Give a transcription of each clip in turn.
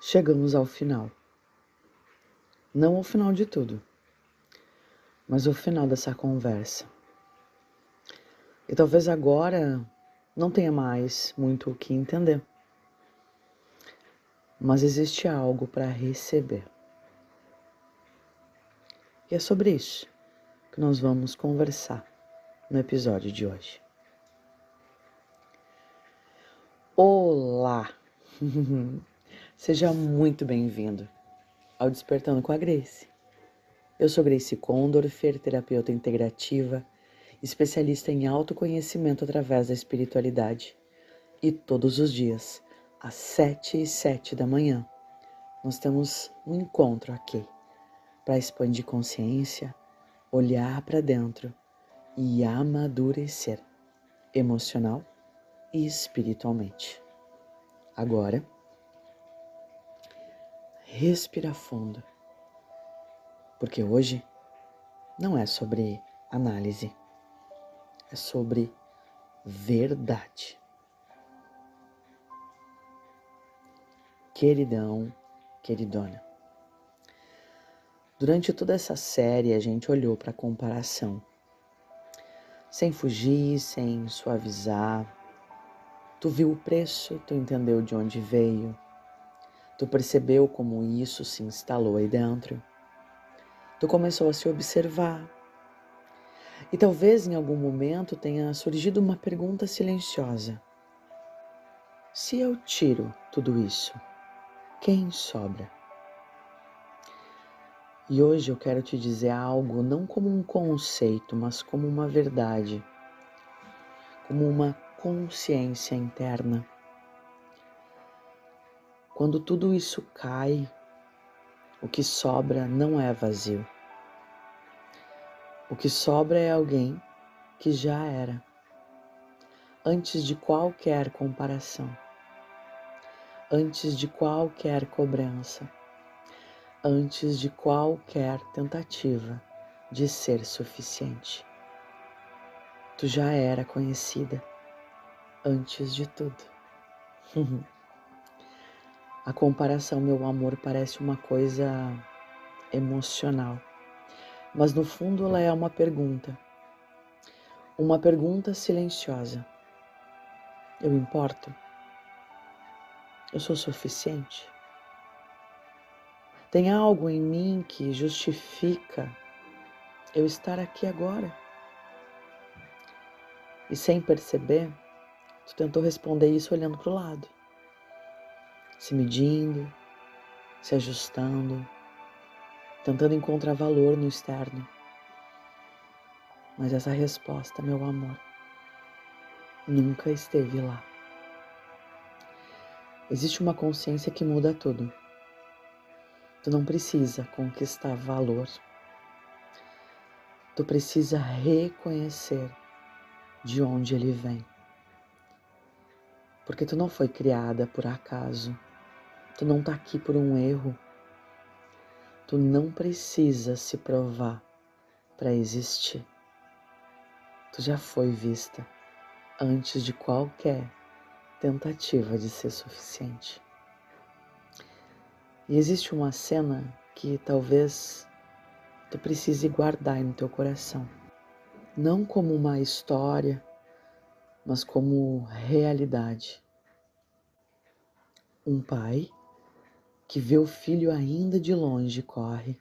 Chegamos ao final. Não ao final de tudo, mas ao final dessa conversa. E talvez agora não tenha mais muito o que entender. Mas existe algo para receber. E é sobre isso que nós vamos conversar no episódio de hoje. Olá! Seja muito bem-vindo ao Despertando com a Grace. Eu sou Grace Condorfer, terapeuta integrativa, especialista em autoconhecimento através da espiritualidade. E todos os dias, às 7h07 da manhã, nós temos um encontro aqui para expandir consciência, olhar para dentro e amadurecer emocional e espiritualmente. Agora, respira fundo, porque hoje não é sobre análise, é sobre verdade. Queridão, queridona, durante toda essa série a gente olhou para a comparação, sem fugir, sem suavizar. Tu viu o preço, tu entendeu de onde veio, tu percebeu como isso se instalou aí dentro, tu começou a se observar. E talvez em algum momento tenha surgido uma pergunta silenciosa. Se eu tiro tudo isso, quem sobra? E hoje eu quero te dizer algo não como um conceito, mas como uma verdade, como uma consciência interna. Quando tudo isso cai, o que sobra não é vazio. O que sobra é alguém que já era, antes de qualquer comparação, antes de qualquer cobrança, antes de qualquer tentativa de ser suficiente. Tu já era conhecida antes de tudo. A comparação, meu amor, parece uma coisa emocional, mas no fundo ela é uma pergunta silenciosa. Eu importo? Eu sou suficiente? Tem algo em mim que justifica eu estar aqui agora? E sem perceber, tu tentou responder isso olhando para o lado, se medindo, se ajustando, tentando encontrar valor no externo. Mas essa resposta, meu amor, nunca esteve lá. Existe uma consciência que muda tudo. Tu não precisa conquistar valor. Tu precisa reconhecer de onde ele vem. Porque tu não foi criada por acaso. Tu não tá aqui por um erro. Tu não precisa se provar para existir. Tu já foi vista antes de qualquer tentativa de ser suficiente. E existe uma cena que talvez tu precise guardar no teu coração. Não como uma história, mas como realidade. Um pai que vê o filho ainda de longe e corre.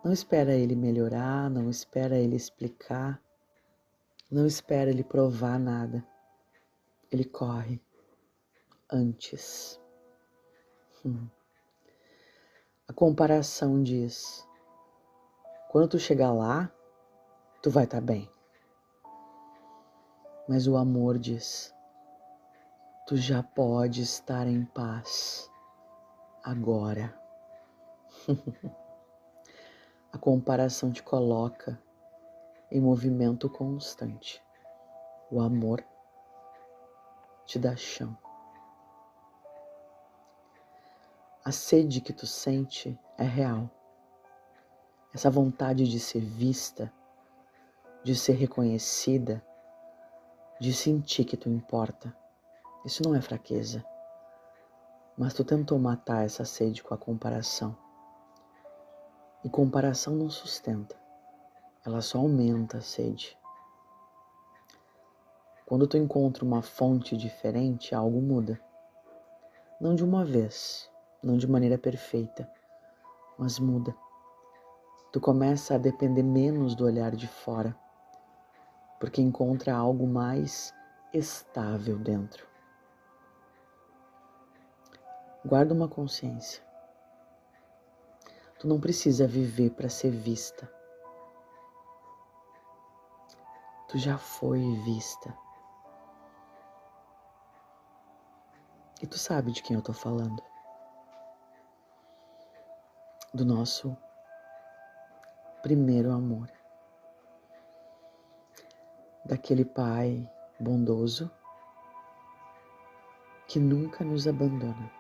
Não espera ele melhorar, não espera ele explicar, não espera ele provar nada. Ele corre antes. A comparação diz: quando tu chegar lá, tu vai estar bem. Mas o amor diz: tu já pode estar em paz agora. A comparação te coloca em movimento constante. O amor te dá chão. A sede que tu sente é real. Essa vontade de ser vista, de ser reconhecida, de sentir que tu importa. Isso não é fraqueza. Mas tu tentou matar essa sede com a comparação. E comparação não sustenta, ela só aumenta a sede. Quando tu encontra uma fonte diferente, algo muda. Não de uma vez, não de maneira perfeita, mas muda. Tu começa a depender menos do olhar de fora, porque encontra algo mais estável dentro. Guarda uma consciência. Tu não precisa viver para ser vista. Tu já foi vista. E tu sabe de quem eu tô falando. Do nosso primeiro amor. Daquele Pai bondoso que nunca nos abandona.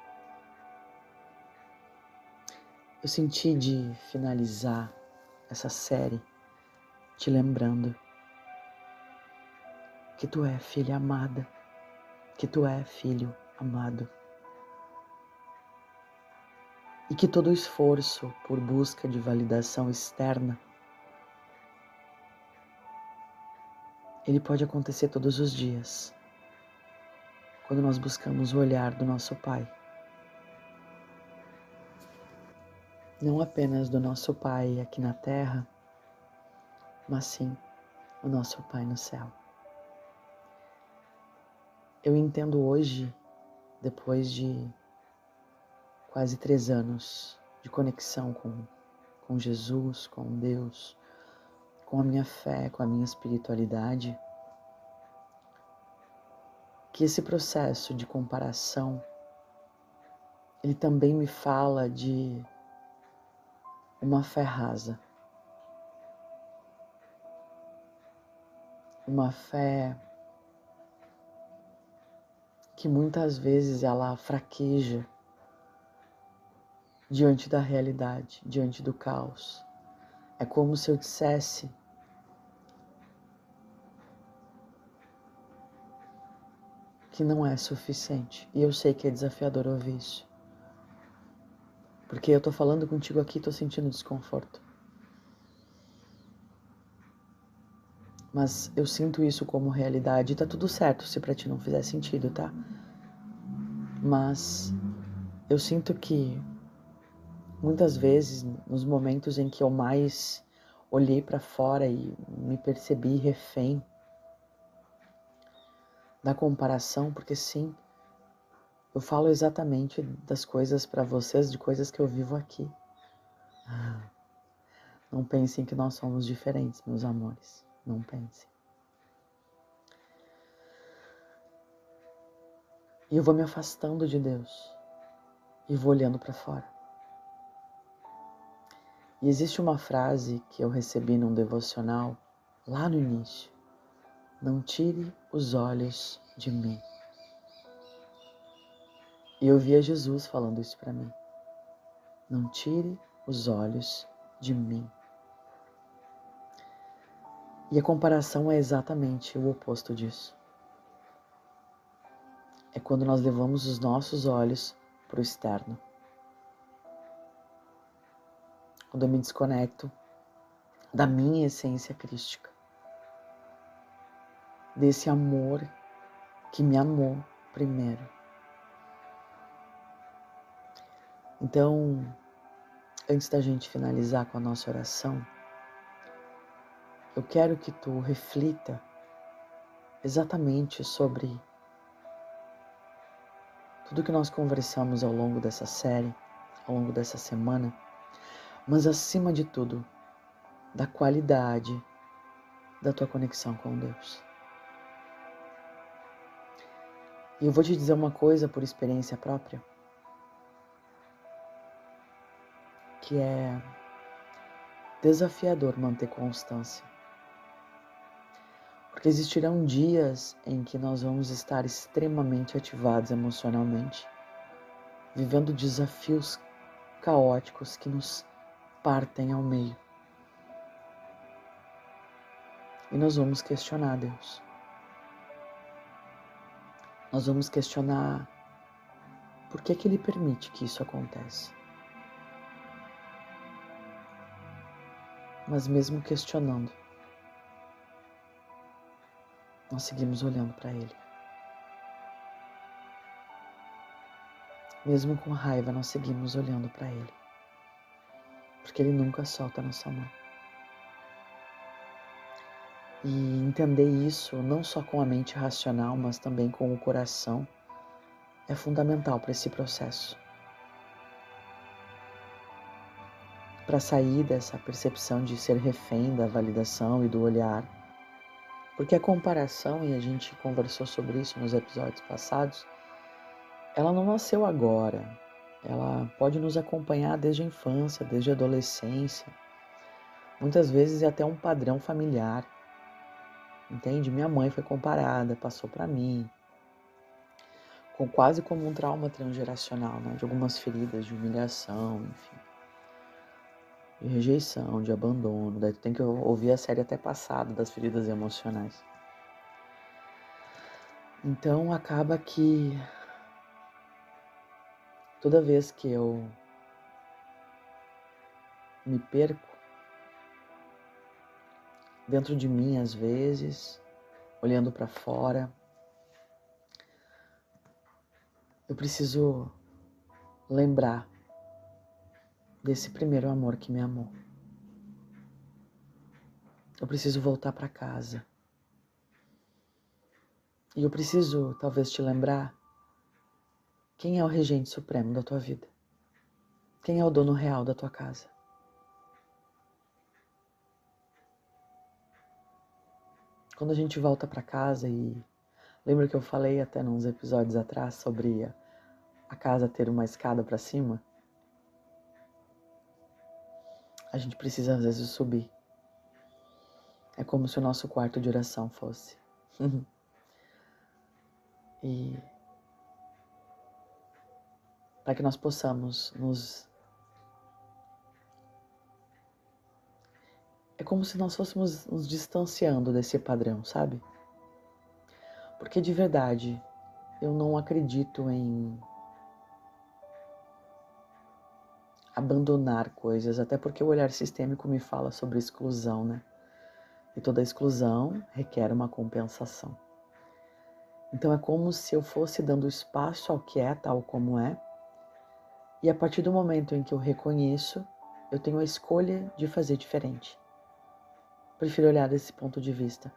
Eu senti de finalizar essa série te lembrando que tu é filha amada, que tu é filho amado. E que todo esforço por busca de validação externa, ele pode acontecer todos os dias, quando nós buscamos o olhar do nosso Pai. Não apenas do nosso Pai aqui na Terra, mas sim o nosso Pai no céu. Eu entendo hoje, depois de quase 3 anos de conexão com Jesus, com Deus, com a minha fé, com a minha espiritualidade, que esse processo de comparação, ele também me fala de uma fé rasa. Uma fé que muitas vezes ela fraqueja diante da realidade, diante do caos. É como se eu dissesse que não é suficiente. E eu sei que é desafiador ouvir isso. Porque eu tô falando contigo aqui e tô sentindo desconforto. Mas eu sinto isso como realidade e tá tudo certo se pra ti não fizer sentido, tá? Mas eu sinto que muitas vezes, nos momentos em que eu mais olhei pra fora e me percebi refém da comparação, porque sim, eu falo exatamente das coisas pra vocês, de coisas que eu vivo aqui. Não pensem que nós somos diferentes, meus amores. Não pensem. E eu vou me afastando de Deus e vou olhando pra fora. E existe uma frase que eu recebi num devocional lá no início. Não tire os olhos de mim. E eu via Jesus falando isso pra mim. Não tire os olhos de mim. E a comparação é exatamente o oposto disso. É quando nós levamos os nossos olhos para o externo. Quando eu me desconecto da minha essência crística. Desse amor que me amou primeiro. Então, antes da gente finalizar com a nossa oração, eu quero que tu reflita exatamente sobre tudo que nós conversamos ao longo dessa série, ao longo dessa semana, mas acima de tudo, da qualidade da tua conexão com Deus. E eu vou te dizer uma coisa por experiência própria, que é desafiador manter constância. Porque existirão dias em que nós vamos estar extremamente ativados emocionalmente, vivendo desafios caóticos que nos partem ao meio. E nós vamos questionar Deus. Nós vamos questionar Por que ele permite que isso aconteça? Mas mesmo questionando, nós seguimos olhando para ele. Mesmo com raiva, nós seguimos olhando para ele. Porque ele nunca solta a nossa mão. E entender isso, não só com a mente racional, mas também com o coração, é fundamental para esse processo. Para sair dessa percepção de ser refém da validação e do olhar. Porque a comparação, e a gente conversou sobre isso nos episódios passados, ela não nasceu agora. Ela pode nos acompanhar desde a infância, desde a adolescência. Muitas vezes é até um padrão familiar. Entende? Minha mãe foi comparada, passou para mim. Quase como um trauma transgeracional, né? De algumas feridas de humilhação, enfim. De rejeição, de abandono. Daí tu tem que ouvir a série até passada das feridas emocionais. Então acaba que toda vez que eu me perco dentro de mim, às vezes, olhando para fora, eu preciso lembrar desse primeiro amor que me amou. Eu preciso voltar para casa. E eu preciso, talvez, te lembrar quem é o regente supremo da tua vida. Quem é o dono real da tua casa. Quando a gente volta para casa e... Lembra que eu falei até nos episódios atrás sobre a casa ter uma escada para cima? A gente precisa às vezes subir. É como se o nosso quarto de oração fosse. E para que nós possamos nos... É como se nós fôssemos nos distanciando desse padrão, sabe? Porque de verdade, eu não acredito em abandonar coisas, até porque o olhar sistêmico me fala sobre exclusão, né? E toda exclusão requer uma compensação. Então é como se eu fosse dando espaço ao que é tal como é, e a partir do momento em que eu reconheço, eu tenho a escolha de fazer diferente. Prefiro olhar desse ponto de vista.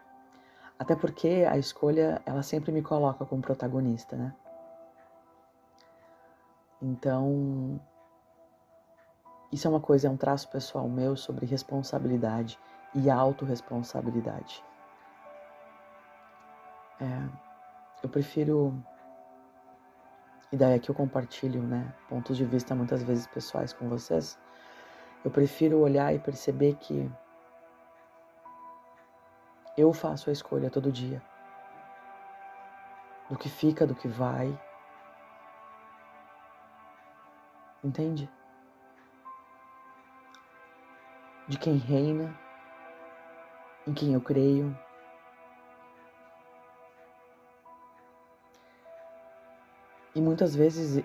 Até porque a escolha, ela sempre me coloca como protagonista, né? Então, isso é uma coisa, é um traço pessoal meu sobre responsabilidade e autorresponsabilidade. Eu prefiro, e daí aqui eu compartilho, né, pontos de vista muitas vezes pessoais com vocês, eu prefiro olhar e perceber que eu faço a escolha todo dia. Do que fica, do que vai. Entende? De quem reina, em quem eu creio. E muitas vezes,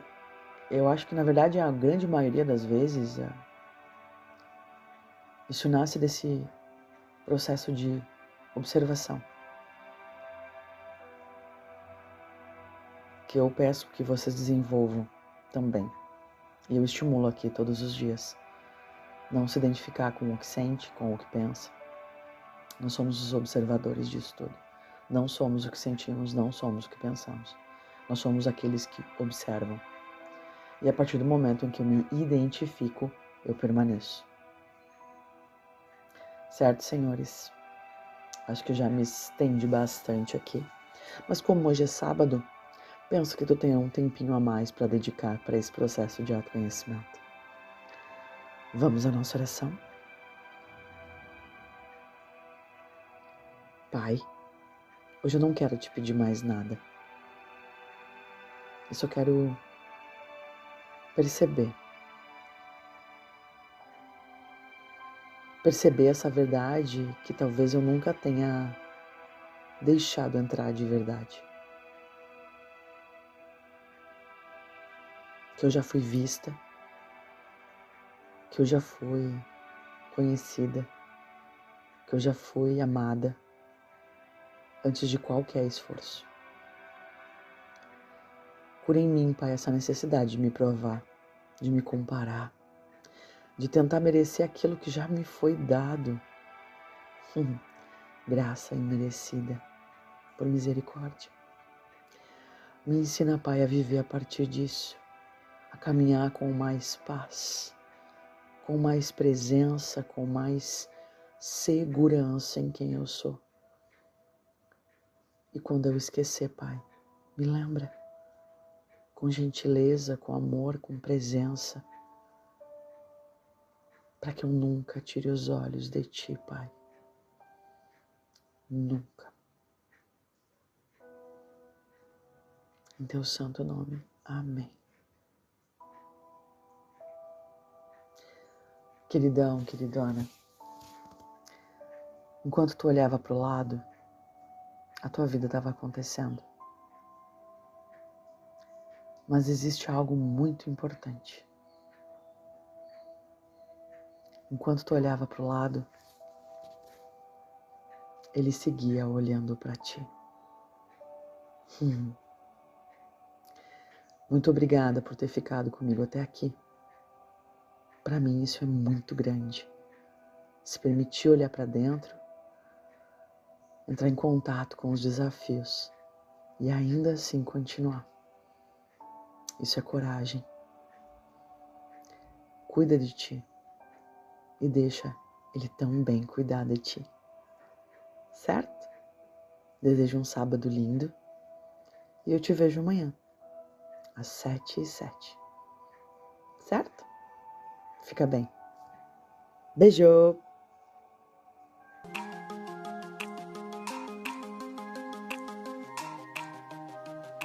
eu acho que na verdade a grande maioria das vezes, isso nasce desse processo de observação. Que eu peço que vocês desenvolvam também. E eu estimulo aqui todos os dias. Não se identificar com o que sente, com o que pensa. Nós somos os observadores disso tudo. Não somos o que sentimos, não somos o que pensamos. Nós somos aqueles que observam. E a partir do momento em que eu me identifico, eu permaneço. Certo, senhores? Acho que eu já me estendi bastante aqui. Mas como hoje é sábado, penso que tu tenha um tempinho a mais para dedicar para esse processo de autoconhecimento. Vamos à nossa oração? Pai, hoje eu não quero te pedir mais nada. Eu só quero perceber essa verdade que talvez eu nunca tenha deixado entrar de verdade. que eu já fui vista, que eu já fui conhecida, que eu já fui amada antes de qualquer esforço. Cura em mim, Pai, essa necessidade de me provar, de me comparar, de tentar merecer aquilo que já me foi dado. Graça imerecida, por misericórdia. Me ensina, Pai, a viver a partir disso, a caminhar com mais paz, com mais presença, com mais segurança em quem eu sou. E quando eu esquecer, Pai, me lembra, com gentileza, com amor, com presença, para que eu nunca tire os olhos de Ti, Pai. Nunca. Em Teu santo nome. Amém. Queridão, queridona, enquanto tu olhava para o lado, a tua vida estava acontecendo. Mas existe algo muito importante. Enquanto tu olhava para o lado, ele seguia olhando para ti. Muito obrigada por ter ficado comigo até aqui. Para mim isso é muito grande. Se permitir olhar para dentro, entrar em contato com os desafios e ainda assim continuar. Isso é coragem. Cuida de ti e deixa ele também cuidar de ti. Certo? Desejo um sábado lindo e eu te vejo amanhã, às 7h07. Certo? Fica bem. Beijo!